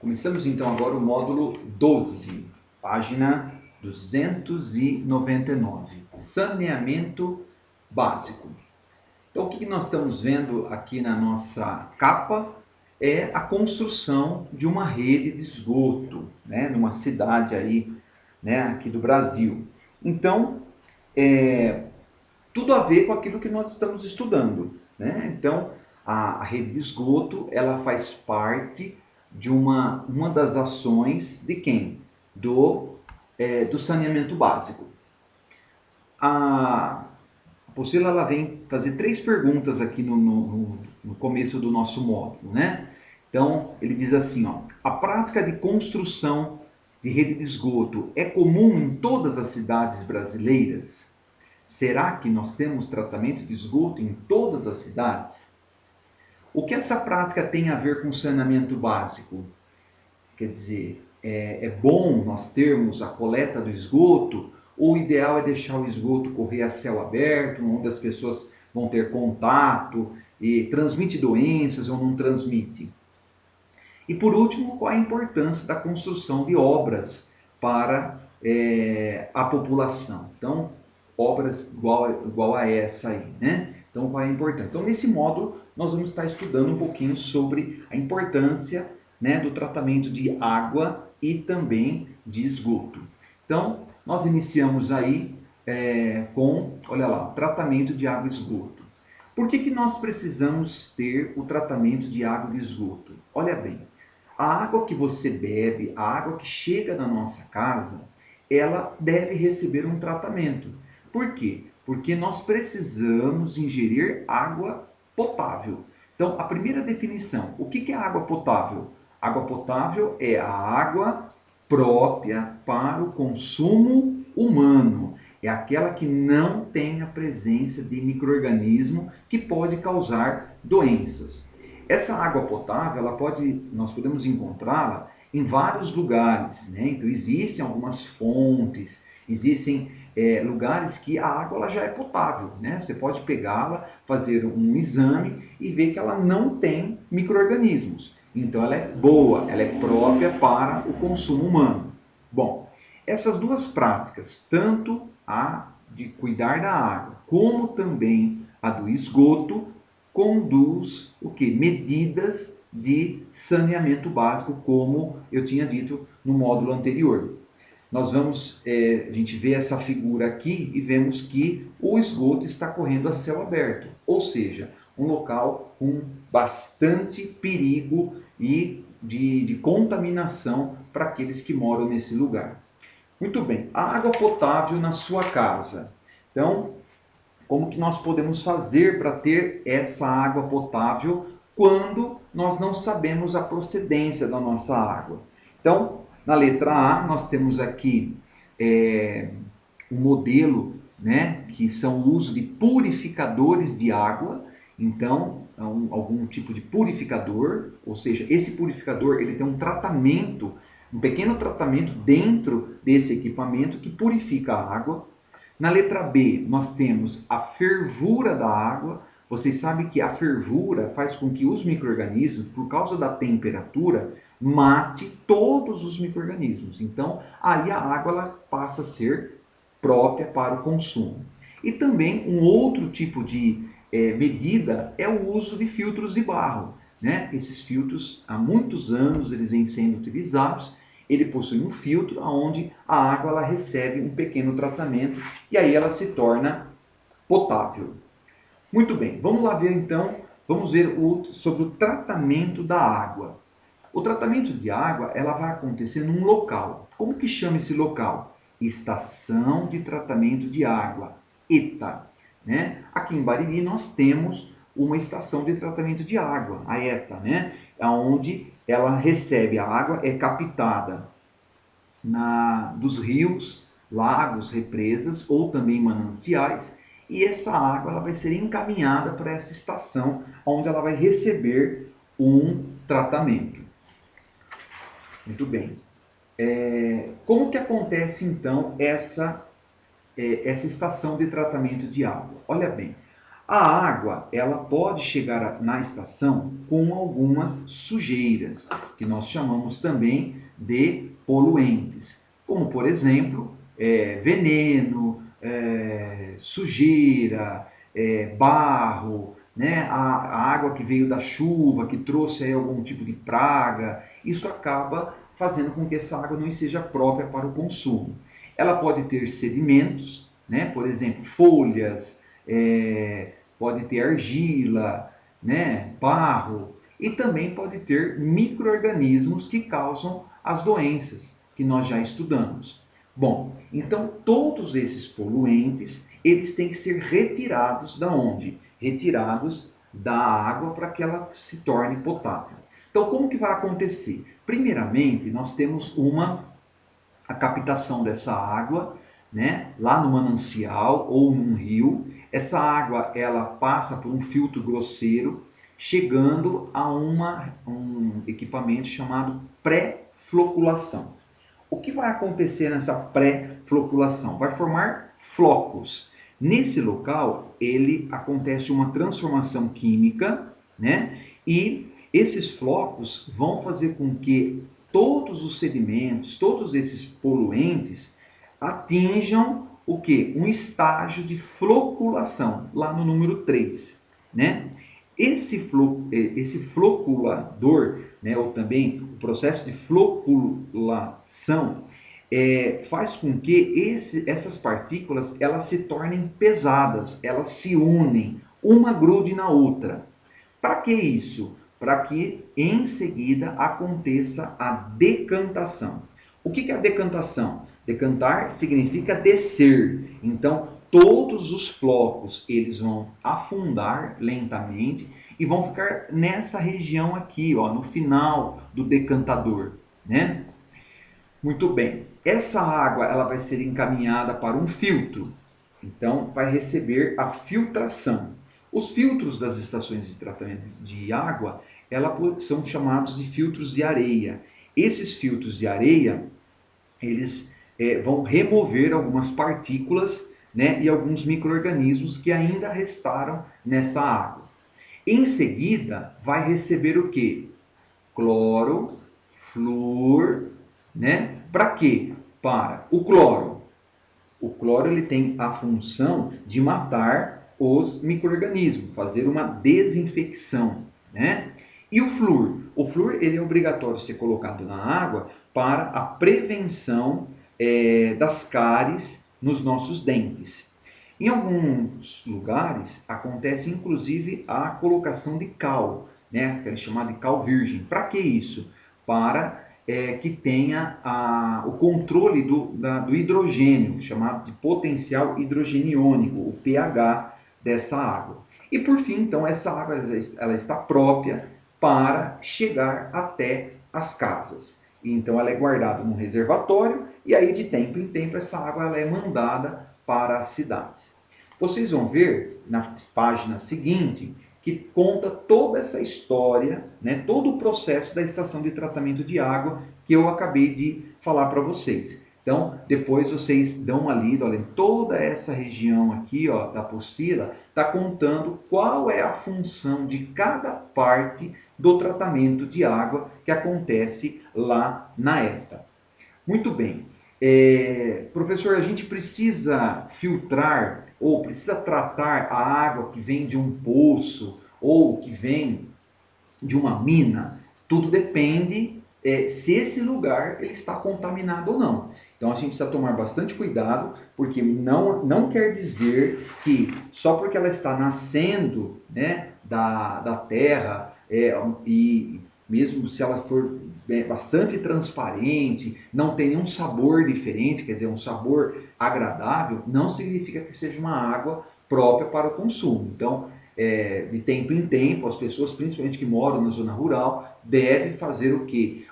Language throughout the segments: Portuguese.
Começamos então agora o módulo 12, página 299, saneamento básico. Então o que nós estamos vendo aqui na nossa capa é a construção de uma rede de esgoto, né, numa cidade aí, né, aqui do Brasil. Então, tudo a ver com aquilo que nós estamos estudando, né? Então, a rede de esgoto, ela faz parte de uma das ações de quem? Do saneamento básico. A apostila ela vem fazer 3 perguntas aqui no começo do nosso módulo, né? Então, ele diz assim, ó, a prática de construção de rede de esgoto é comum em todas as cidades brasileiras? Será que nós temos tratamento de esgoto em todas as cidades? O que essa prática tem a ver com saneamento básico? Quer dizer, é bom nós termos a coleta do esgoto, ou o ideal é deixar o esgoto correr a céu aberto, onde as pessoas vão ter contato e transmite doenças ou não transmite? E por último, qual a importância da construção de obras para a população? Então, obras igual a essa aí, né? Então, qual é a importância? Então, nesse módulo, nós vamos estar estudando um pouquinho sobre a importância, né, do tratamento de água e também de esgoto. Então, nós iniciamos aí com, olha lá, tratamento de água e esgoto. Por que nós precisamos ter o tratamento de água e de esgoto? Olha bem, a água que você bebe, a água que chega na nossa casa, ela deve receber um tratamento. Por quê? Porque nós precisamos ingerir água potável. Então, a primeira definição, o que é água potável? Água potável é a água própria para o consumo humano. É aquela que não tem a presença de micro-organismo que pode causar doenças. Essa água potável, nós podemos encontrá-la em vários lugares, né? Então existem algumas fontes, existem lugares que a água ela já é potável, né? Você pode pegá-la, fazer um exame e ver que ela não tem micro-organismos. Então ela é boa, ela é própria para o consumo humano. Bom, essas duas práticas, tanto a de cuidar da água, como também a do esgoto, conduz o que? Medidas de saneamento básico, como eu tinha dito no módulo anterior. Nós vamos, a gente vê essa figura aqui e vemos que o esgoto está correndo a céu aberto, ou seja, um local com bastante perigo e de contaminação para aqueles que moram nesse lugar. Muito bem, a água potável na sua casa. Então, como que nós podemos fazer para ter essa água potável quando nós não sabemos a procedência da nossa água? Então, na letra A, nós temos aqui um modelo, né, que são o uso de purificadores de água. Então, algum tipo de purificador, ou seja, esse purificador ele tem um tratamento, um pequeno tratamento dentro desse equipamento que purifica a água. Na letra B, nós temos a fervura da água. Vocês sabem que a fervura faz com que os micro-organismos, por causa da temperatura, mate todos os micro-organismos. Então, aí a água ela passa a ser própria para o consumo. E também um outro tipo de medida é o uso de filtros de barro, né? Esses filtros, há muitos anos, eles vêm sendo utilizados. Ele possui um filtro onde a água ela recebe um pequeno tratamento e aí ela se torna potável. Muito bem, vamos lá ver então, vamos ver sobre o tratamento da água. O tratamento de água ela vai acontecer num local. Como que chama esse local? Estação de tratamento de água, ETA. Né? Aqui em Bariri nós temos uma estação de tratamento de água, a ETA, né? Onde ela recebe a água, é captada dos rios, lagos, represas ou também mananciais, e essa água ela vai ser encaminhada para essa estação, onde ela vai receber um tratamento. Muito bem. Como que acontece então essa estação de tratamento de água? Olha bem, A água, ela pode chegar na estação com algumas sujeiras, que nós chamamos também de poluentes, como por exemplo, veneno, sujeira, barro, né? A água que veio da chuva, que trouxe aí algum tipo de praga, isso acaba fazendo com que essa água não seja própria para o consumo. Ela pode ter sedimentos, né? Por exemplo, folhas, pode ter argila, né? Barro, e também pode ter micro-organismos que causam as doenças que nós já estudamos. Bom, então todos esses poluentes, eles têm que ser retirados da onde? Retirados da água para que ela se torne potável. Então, como que vai acontecer? Primeiramente, nós temos a captação dessa água, né, lá no manancial ou num rio. Essa água, ela passa por um filtro grosseiro, chegando a um equipamento chamado pré-floculação. O que vai acontecer nessa pré-floculação? Vai formar flocos. Nesse local, ele acontece uma transformação química, né? E esses flocos vão fazer com que todos os sedimentos, todos esses poluentes atinjam o que? Um estágio de floculação, lá no número 3, né? Esse floculador, né, ou também o processo de floculação, faz com que essas partículas elas se tornem pesadas, elas se unem, uma grude na outra. Para que isso? Para que em seguida aconteça a decantação. O que é a decantação? Decantar significa descer. Então, todos os flocos eles vão afundar lentamente e vão ficar nessa região aqui, ó, no final do decantador, né? Muito bem. Essa água ela vai ser encaminhada para um filtro. Então, vai receber a filtração. Os filtros das estações de tratamento de água, são chamados de filtros de areia. Esses filtros de areia, eles vão remover algumas partículas, né, e alguns micro-organismos que ainda restaram nessa água. Em seguida, vai receber o quê? Cloro, flúor, né? Para quê? Para o cloro. O cloro ele tem a função de matar os micro-organismos, fazer uma desinfecção, né? E o flúor? O flúor ele é obrigatório ser colocado na água para a prevenção das cáries nos nossos dentes. Em alguns lugares acontece inclusive a colocação de cal, né? Que é chamado de cal virgem. Para que isso? Para que tenha o controle do hidrogênio, chamado de potencial hidrogeniônico, o pH dessa água. E por fim, então, essa água ela está própria para chegar até as casas. Então ela é guardada num reservatório e aí de tempo em tempo essa água ela é mandada para as cidades. Vocês vão ver na página seguinte que conta toda essa história, né, todo o processo da estação de tratamento de água que eu acabei de falar para vocês. Então, depois vocês dão uma lida, olha, toda essa região aqui, ó, da apostila, está contando qual é a função de cada parte do tratamento de água que acontece lá na ETA. Muito bem. Professor, a gente precisa filtrar ou precisa tratar a água que vem de um poço ou que vem de uma mina? Tudo depende se esse lugar ele está contaminado ou não. Então a gente precisa tomar bastante cuidado, porque não quer dizer que só porque ela está nascendo, né, da terra, e mesmo se ela for bastante transparente, não tem nenhum sabor diferente, quer dizer, um sabor agradável, não significa que seja uma água própria para o consumo. Então, de tempo em tempo, as pessoas, principalmente que moram na zona rural, devem fazer o quê?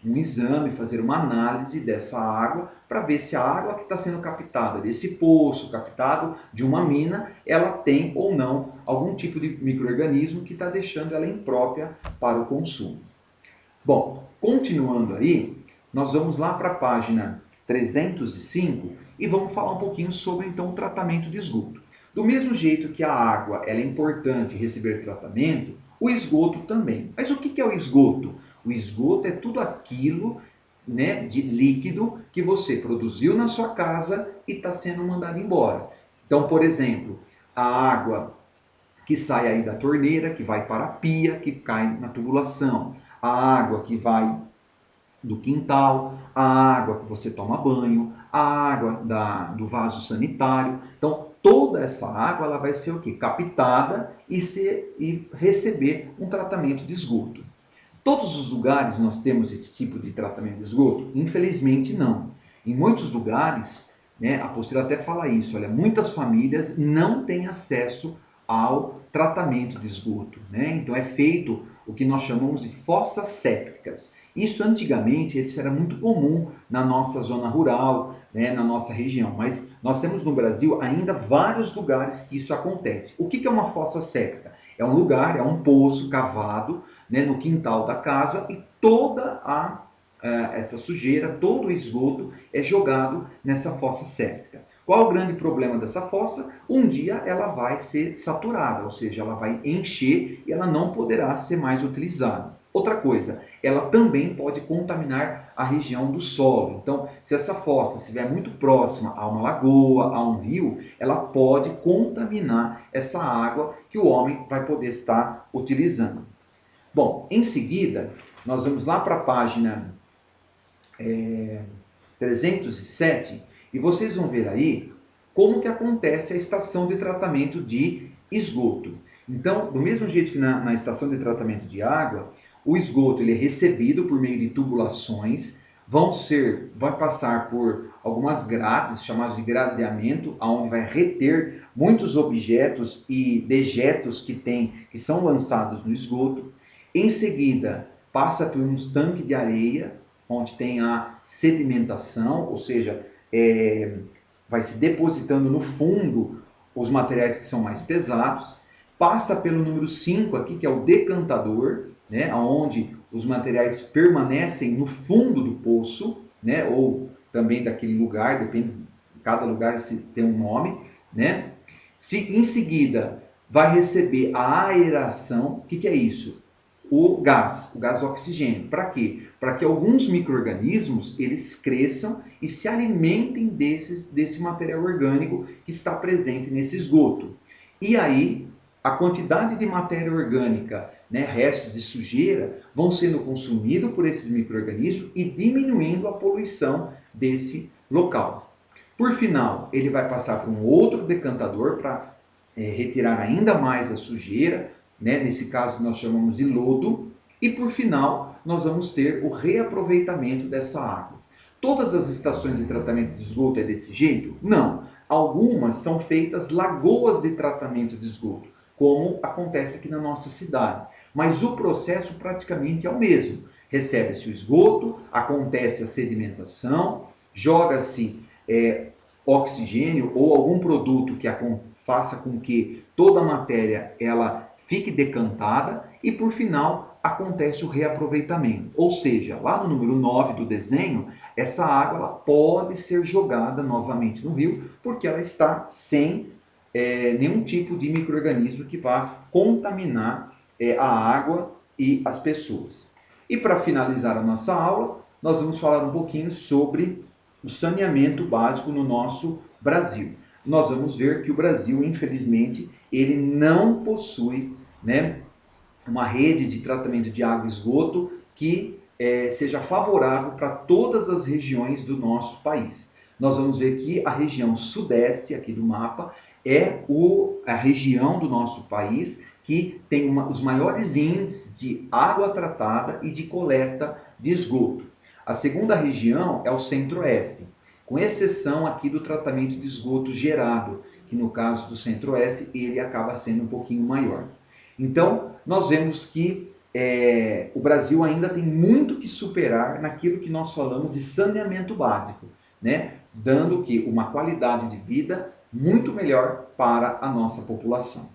Um exame, fazer uma análise dessa água para ver se a água que está sendo captada desse poço, captado de uma mina, ela tem ou não algum tipo de micro-organismo que está deixando ela imprópria para o consumo. Bom, continuando aí, nós vamos lá para a página 305 e vamos falar um pouquinho sobre então o tratamento de esgoto. Do mesmo jeito que a água ela é importante receber tratamento, o esgoto também. Mas o que é o esgoto? O esgoto é tudo aquilo, né, de líquido que você produziu na sua casa e está sendo mandado embora. Então, por exemplo, a água que sai aí da torneira, que vai para a pia, que cai na tubulação, a água que vai do quintal, a água que você toma banho, a água do vaso sanitário. Então, toda essa água ela vai ser o quê? Captada e receber um tratamento de esgoto. Todos os lugares nós temos esse tipo de tratamento de esgoto? Infelizmente não. Em muitos lugares, né, a apostila até fala isso, olha, muitas famílias não têm acesso ao tratamento de esgoto, né? Então é feito o que nós chamamos de fossas sépticas. Isso antigamente isso era muito comum na nossa zona rural, né, na nossa região, mas nós temos no Brasil ainda vários lugares que isso acontece. O que é uma fossa séptica? É um lugar, é um poço cavado, né, no quintal da casa e toda essa sujeira, todo o esgoto é jogado nessa fossa séptica. Qual o grande problema dessa fossa? Um dia ela vai ser saturada, ou seja, ela vai encher e ela não poderá ser mais utilizada. Outra coisa, ela também pode contaminar a região do solo. Então, se essa fossa estiver muito próxima a uma lagoa, a um rio, ela pode contaminar essa água que o homem vai poder estar utilizando. Bom, em seguida, nós vamos lá para a página 307 e vocês vão ver aí como que acontece a estação de tratamento de esgoto. Então, do mesmo jeito que na estação de tratamento de água, o esgoto ele é recebido por meio de tubulações, vai passar por algumas grades, chamadas de gradeamento, onde vai reter muitos objetos e dejetos que são lançados no esgoto. Em seguida, passa por uns tanques de areia, onde tem a sedimentação, ou seja, vai se depositando no fundo os materiais que são mais pesados, passa pelo número 5 aqui, que é o decantador, né, onde os materiais permanecem no fundo do poço, né, ou também daquele lugar, depende, cada lugar se tem um nome, né? Em seguida, vai receber a aeração. O que é isso? O gás oxigênio. Para quê? Para que alguns micro-organismos eles cresçam e se alimentem desse material orgânico que está presente nesse esgoto. E aí, a quantidade de matéria orgânica, né, restos de sujeira, vão sendo consumidos por esses micro-organismos e diminuindo a poluição desse local. Por final, ele vai passar por um outro decantador para retirar ainda mais a sujeira, né? Nesse caso nós chamamos de lodo, e por final nós vamos ter o reaproveitamento dessa água. Todas as estações de tratamento de esgoto é desse jeito? Não. Algumas são feitas lagoas de tratamento de esgoto, como acontece aqui na nossa cidade. Mas o processo praticamente é o mesmo. Recebe-se o esgoto, acontece a sedimentação, joga-se oxigênio ou algum produto que faça com que toda a matéria ela fique decantada e por final acontece o reaproveitamento. Ou seja, lá no número 9 do desenho, essa água ela pode ser jogada novamente no rio porque ela está sem nenhum tipo de micro-organismo que vá contaminar a água e as pessoas. E para finalizar a nossa aula, nós vamos falar um pouquinho sobre o saneamento básico no nosso Brasil. Nós vamos ver que o Brasil, infelizmente, ele não possui, né, uma rede de tratamento de água e esgoto que seja favorável para todas as regiões do nosso país. Nós vamos ver que a região sudeste aqui do mapa é a região do nosso país que tem os maiores índices de água tratada e de coleta de esgoto. A segunda região é o centro-oeste, com exceção aqui do tratamento de esgoto gerado, que no caso do centro-oeste ele acaba sendo um pouquinho maior. Então, nós vemos que o Brasil ainda tem muito que superar naquilo que nós falamos de saneamento básico, né? Dando que uma qualidade de vida muito melhor para a nossa população.